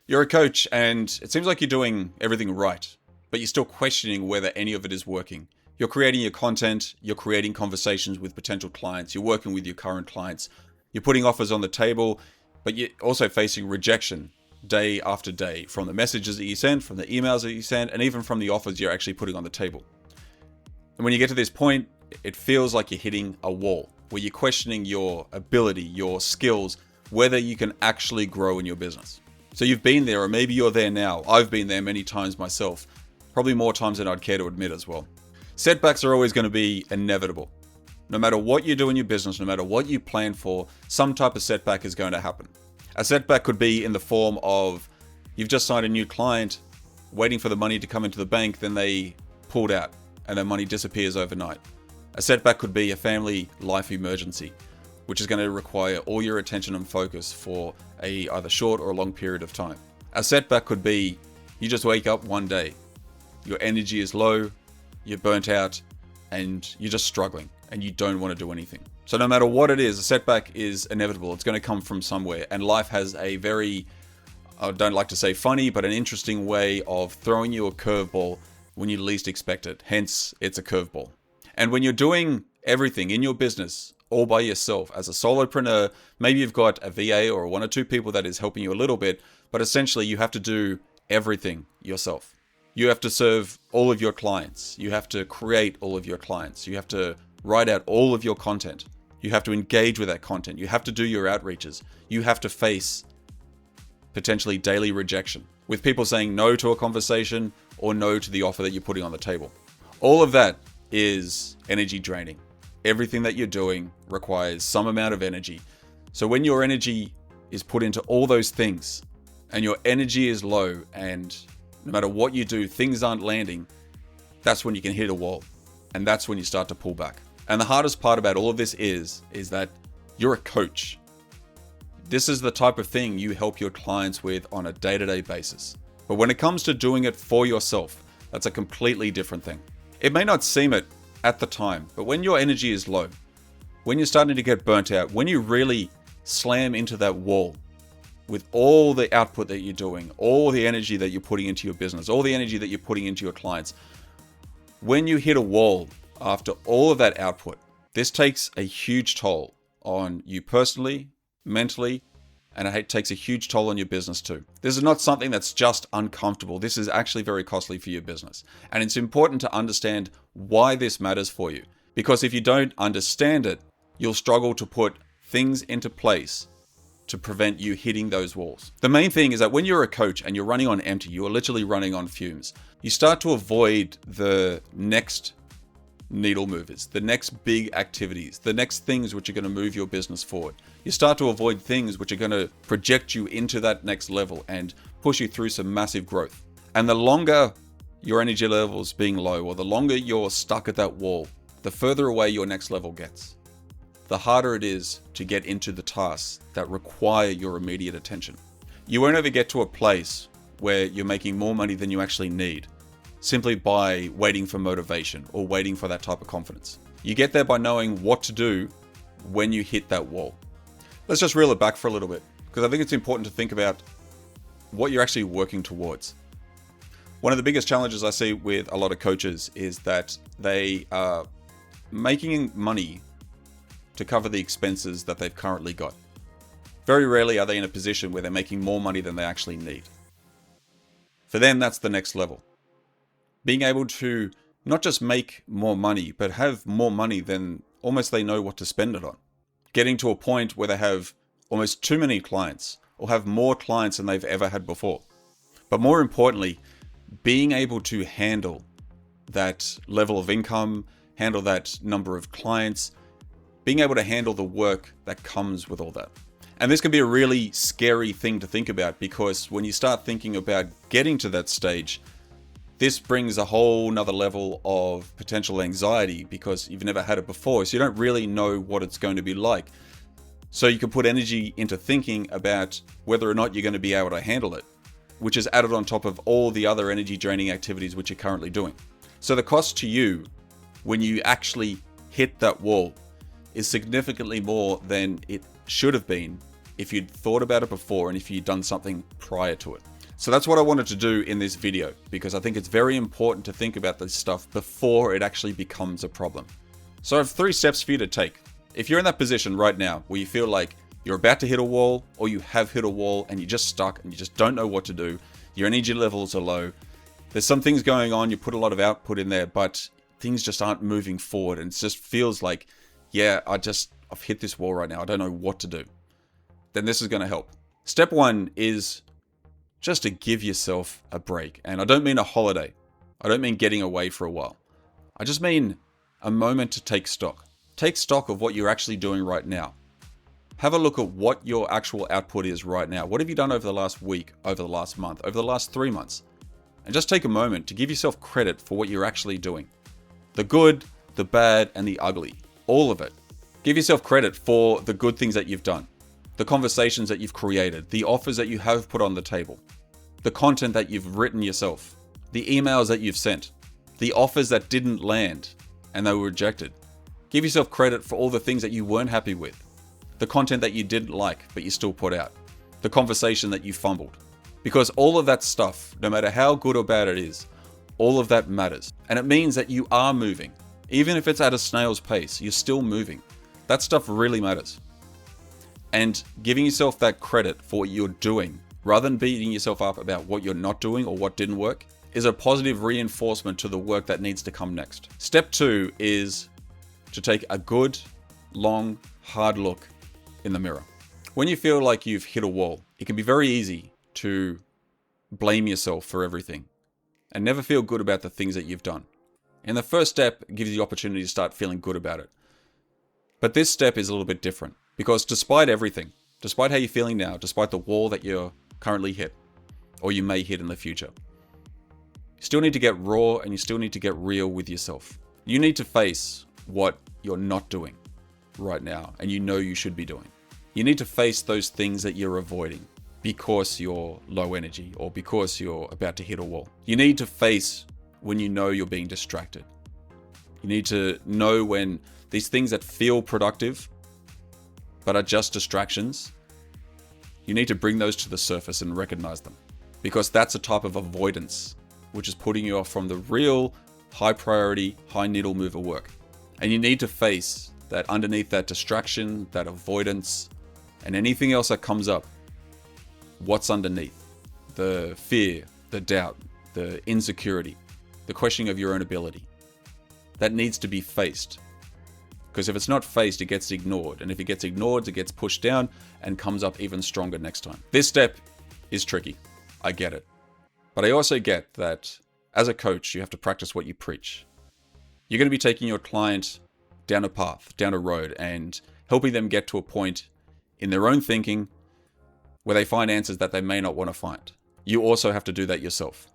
You're a coach and it seems like you're doing everything right, but you're still questioning whether any of it is working. You're creating your content, you're creating conversations with potential clients, you're working with your current clients, you're putting offers on the table, but you're also facing rejection day after day from the messages that you send, from the emails that you send, and even from the offers you're actually putting on the table. And when you get to this point, it feels like you're hitting a wall where you're questioning your ability, your skills, whether you can actually grow in your business. So you've been there, or maybe you're there now. I've been there many times myself, probably more times than I'd care to admit as well. Setbacks are always going to be inevitable. No matter what you do in your business, no matter what you plan for, some type of setback is going to happen. A setback could be in the form of you've just signed a new client, waiting for the money to come into the bank, then they pulled out and their money disappears overnight. A setback could be a family life emergency, which is going to require all your attention and focus for a either short or a long period of time. A setback could be you just wake up one day, your energy is low, you're burnt out, and you're just struggling and you don't want to do anything. So no matter what it is, a setback is inevitable. It's going to come from somewhere, and life has a very, I don't like to say funny, but an interesting way of throwing you a curveball when you least expect it. Hence, it's a curveball. And when you're doing everything in your business all by yourself as a solopreneur, maybe you've got a VA or one or two people that is helping you a little bit, but essentially you have to do everything yourself. You have to serve all of your clients. You have to create all of your clients. You have to write out all of your content. You have to engage with that content. You have to do your outreaches. You have to face potentially daily rejection with people saying no to a conversation or no to the offer that you're putting on the table. All of that is energy draining. Everything that you're doing requires some amount of energy. So when your energy is put into all those things and your energy is low and no matter what you do, things aren't landing, that's when you can hit a wall. And that's when you start to pull back. And the hardest part about all of this is that you're a coach. This is the type of thing you help your clients with on a day-to-day basis. But when it comes to doing it for yourself, that's a completely different thing. It may not seem it at the time, but when your energy is low, when you're starting to get burnt out, when you really slam into that wall with all the output that you're doing, all the energy that you're putting into your business, all the energy that you're putting into your clients, when you hit a wall after all of that output, this takes a huge toll on you personally, mentally, and it takes a huge toll on your business too. This is not something that's just uncomfortable. This is actually very costly for your business. And it's important to understand why this matters for you. Because if you don't understand it, you'll struggle to put things into place to prevent you hitting those walls. The main thing is that when you're a coach and you're running on empty, you are literally running on fumes. You start to avoid the next needle movers, the next big activities, the next things which are going to move your business forward. You start to avoid things which are going to project you into that next level and push you through some massive growth. And the longer your energy levels being low, or the longer you're stuck at that wall, the further away your next level gets. The harder it is to get into the tasks that require your immediate attention. You won't ever get to a place where you're making more money than you actually need, simply by waiting for motivation or waiting for that type of confidence. You get there by knowing what to do when you hit that wall. Let's just reel it back for a little bit, because I think it's important to think about what you're actually working towards. One of the biggest challenges I see with a lot of coaches is that they are making money to cover the expenses that they've currently got. Very rarely are they in a position where they're making more money than they actually need. For them, that's the next level. Being able to not just make more money, but have more money than almost they know what to spend it on. Getting to a point where they have almost too many clients, or have more clients than they've ever had before. But more importantly, being able to handle that level of income, handle that number of clients, being able to handle the work that comes with all that. And this can be a really scary thing to think about, because when you start thinking about getting to that stage, this brings a whole nother level of potential anxiety, because you've never had it before, so you don't really know what it's going to be like. So you can put energy into thinking about whether or not you're going to be able to handle it, which is added on top of all the other energy draining activities which you're currently doing. So the cost to you when you actually hit that wall is significantly more than it should have been if you'd thought about it before and if you'd done something prior to it. So that's what I wanted to do in this video, because I think it's very important to think about this stuff before it actually becomes a problem. So I have 3 steps for you to take. If you're in that position right now where you feel like you're about to hit a wall, or you have hit a wall and you're just stuck and you just don't know what to do, your energy levels are low, there's some things going on, you put a lot of output in there, but things just aren't moving forward, and it just feels like, yeah, I've hit this wall right now, I don't know what to do, then this is going to help. Step 1 is just to give yourself a break. And I don't mean a holiday. I don't mean getting away for a while. I just mean a moment to take stock. Take stock of what you're actually doing right now. Have a look at what your actual output is right now. What have you done over the last week, over the last month, over the last 3 months? And just take a moment to give yourself credit for what you're actually doing. The good, the bad, and the ugly. All of it. Give yourself credit for the good things that you've done. The conversations that you've created. The offers that you have put on the table. The content that you've written yourself. The emails that you've sent. The offers that didn't land and they were rejected. Give yourself credit for all the things that you weren't happy with. The content that you didn't like, but you still put out. The conversation that you fumbled. Because all of that stuff, no matter how good or bad it is, all of that matters. And it means that you are moving. Even if it's at a snail's pace, you're still moving. That stuff really matters. And giving yourself that credit for what you're doing, rather than beating yourself up about what you're not doing or what didn't work, is a positive reinforcement to the work that needs to come next. Step 2 is to take a good, long, hard look in the mirror. When you feel like you've hit a wall, it can be very easy to blame yourself for everything and never feel good about the things that you've done. And the first step gives you the opportunity to start feeling good about it. But this step is a little bit different, because despite everything, despite how you're feeling now, despite the wall that you're currently hit, or you may hit in the future, you still need to get raw and you still need to get real with yourself. You need to face what you're not doing right now and you know you should be doing. You need to face those things that you're avoiding because you're low energy or because you're about to hit a wall. You need to face when you know you're being distracted. You need to know when these things that feel productive but are just distractions, you need to bring those to the surface and recognize them, because that's a type of avoidance which is putting you off from the real high priority, high needle mover work. And you need to face that underneath that distraction, that avoidance, and anything else that comes up, what's underneath? The fear, the doubt, the insecurity, the questioning of your own ability. That needs to be faced. Because if it's not faced, it gets ignored. And if it gets ignored, it gets pushed down and comes up even stronger next time. This step is tricky. I get it. But I also get that as a coach, you have to practice what you preach. You're going to be taking your client down a path, down a road, and helping them get to a point in their own thinking where they find answers that they may not want to find. You also have to do that yourself.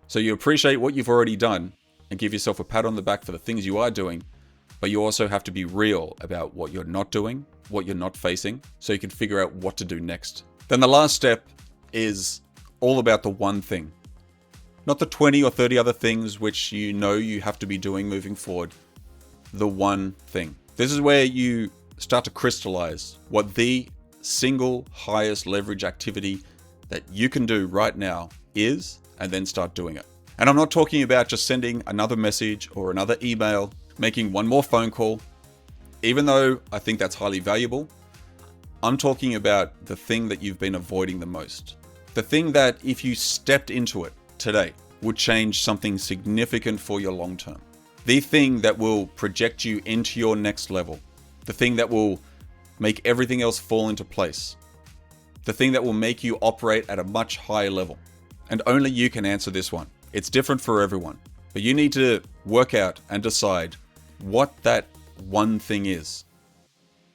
So you appreciate what you've already done and give yourself a pat on the back for the things you are doing, but you also have to be real about what you're not doing, what you're not facing, so you can figure out what to do next. Then the last step is all about the one thing. Not the 20 or 30 other things which you know you have to be doing moving forward. The one thing. This is where you start to crystallize what the single highest leverage activity that you can do right now is, and then start doing it. And I'm not talking about just sending another message or another email, making one more phone call, even though I think that's highly valuable. I'm talking about the thing that you've been avoiding the most. The thing that if you stepped into it today would change something significant for your long term. The thing that will project you into your next level. The thing that will make everything else fall into place. The thing that will make you operate at a much higher level. And only you can answer this one. It's different for everyone. But you need to work out and decide what that one thing is.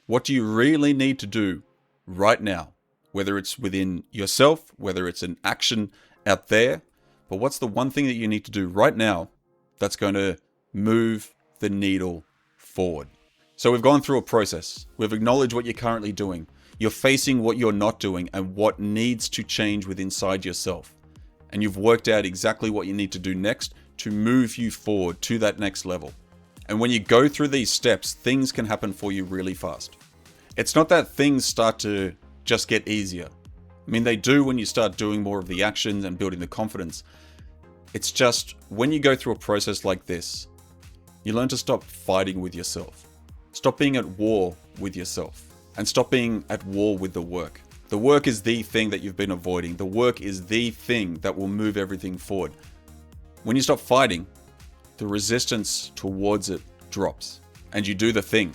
What do you really need to do right now? Whether it's within yourself, whether it's an action out there, but what's the one thing that you need to do right now that's going to move the needle forward? So we've gone through a process. We've acknowledged what you're currently doing. You're facing what you're not doing and what needs to change within inside yourself. And you've worked out exactly what you need to do next to move you forward to that next level. And when you go through these steps, things can happen for you really fast. It's not that things start to just get easier. I mean, they do when you start doing more of the actions and building the confidence. It's just when you go through a process like this, you learn to stop fighting with yourself. Stop being at war with yourself and stop being at war with the work. The work is the thing that you've been avoiding. The work is the thing that will move everything forward. When you stop fighting, the resistance towards it drops and you do the thing.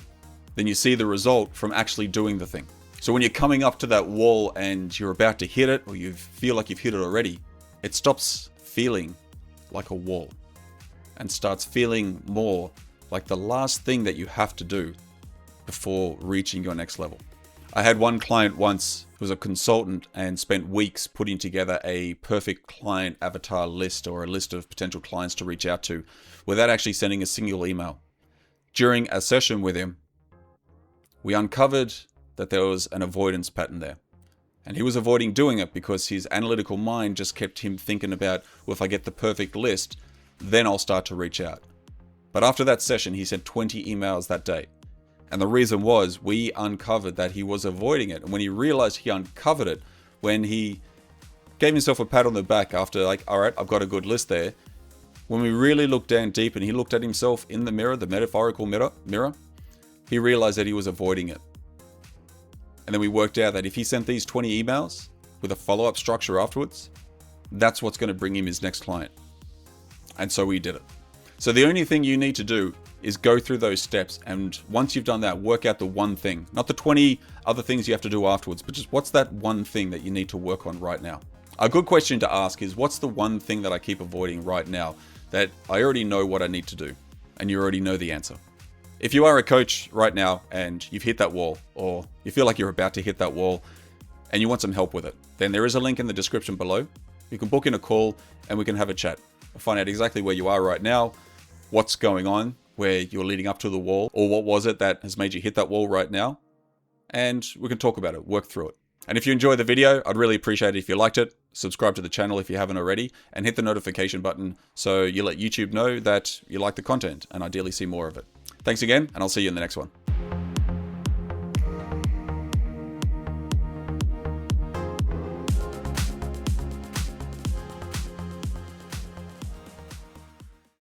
Then you see the result from actually doing the thing. So when you're coming up to that wall and you're about to hit it, or you feel like you've hit it already, it stops feeling like a wall and starts feeling more like the last thing that you have to do before reaching your next level. I had one client once who was a consultant and spent weeks putting together a perfect client avatar list, or a list of potential clients to reach out to, without actually sending a single email. During a session with him, we uncovered that there was an avoidance pattern there. And he was avoiding doing it because his analytical mind just kept him thinking about, well, if I get the perfect list, then I'll start to reach out. But after that session, he sent 20 emails that day. And the reason was we uncovered that he was avoiding it. And when he realized he uncovered it, when he gave himself a pat on the back after, like, all right, I've got a good list there. When we really looked down deep and he looked at himself in the mirror, the metaphorical mirror, he realized that he was avoiding it. And then we worked out that if he sent these 20 emails with a follow-up structure afterwards, that's what's going to bring him his next client. And so we did it. So the only thing you need to do is go through those steps. And once you've done that, work out the one thing, not the 20 other things you have to do afterwards, but just what's that one thing that you need to work on right now? A good question to ask is, what's the one thing that I keep avoiding right now that I already know what I need to do? And you already know the answer. If you are a coach right now and you've hit that wall, or you feel like you're about to hit that wall and you want some help with it, then there is a link in the description below. You can book in a call and we can have a chat. We'll find out exactly where you are right now, what's going on, where you're leading up to the wall, or what was it that has made you hit that wall right now. And we can talk about it, work through it. And if you enjoyed the video, I'd really appreciate it if you liked it. Subscribe to the channel if you haven't already, and hit the notification button so you let YouTube know that you like the content and ideally see more of it. Thanks again, and I'll see you in the next one.